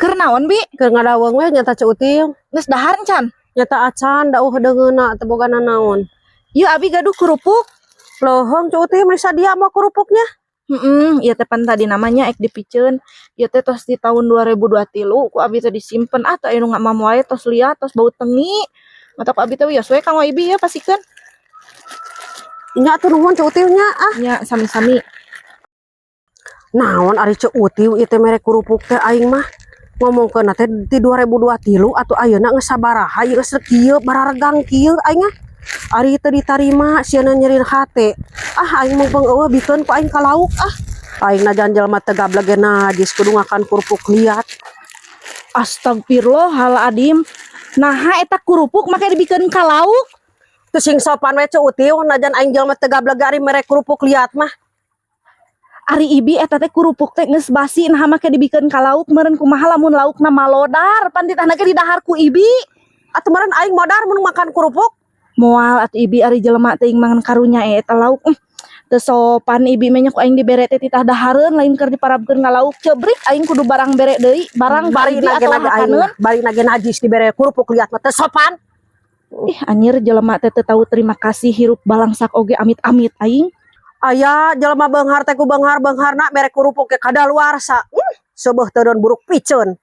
Keur naon bi? Keur ngadaweng we nyata Ceuting. Geus dahar can. Nyata acan dauh deungeuna teu bogana naon. Ieu abi gaduh kerupuk. Lohong Ceuting masa dia mah kerupuknya. Ieu teh pan tadi namanya ek dipiceun. Ieu teh tos di tahun 2023 ku abi teh disimpen teu aya nu ngamam wae tos liat tos bau tengi. Mata ku abi teh wios we Kang Ibi ya pasikeun. Nya atuh nuhun Ceuting nya ah. Nya sami-sami. Naon ari Ceuting ieu teh mere kerupuk teh aing mah ngomongkeun teh di 2023 atuh ayeuna geus sabaraha ieu geus kieu bararegang kieu aing mah. Ari teu ditarima sieuna nyeurin hate. Ah aing mumpung eueuh bikeun ku aing ka lauk ah. Aing na janjal mah teu gablek ge najis kudu ngakan kerupuk liat. Astagfirullahaladzim. Naha eta kerupuk make dibikeun ka lauk? Teu sing sopan we Ceuting najan aing jelema teu gablek ari mere kerupuk liat mah. Ari Ibi eta teh kerupuk teh geus basi naha make dibikeun ka lauk meureun kumaha lamun laukna malodar pan ditahna ge didahar ku Ibi. Atuh meureun aing modar mun makan kerupuk. Moal atuh Ibi ari jelema teh mangan karunya eta lauk. Teu sopan Ibi mah nya ku aing dibere teh titah dahareun lain keur diparabkeun ka lauk. Ceubrik aing kudu barang bere deui, barang Bari Ibi atau hakaneun. bari nage najis dibere kerupuk liat mah teu sopan. Ih anjir jelema teh teu tahu terima kasih hirup balangsak oge amit-amit aing. Aya jelema beunghar teh ku beunghar-beungharna mere kerupuk ke kadaluarsa. Seueuh teu buruk piceun.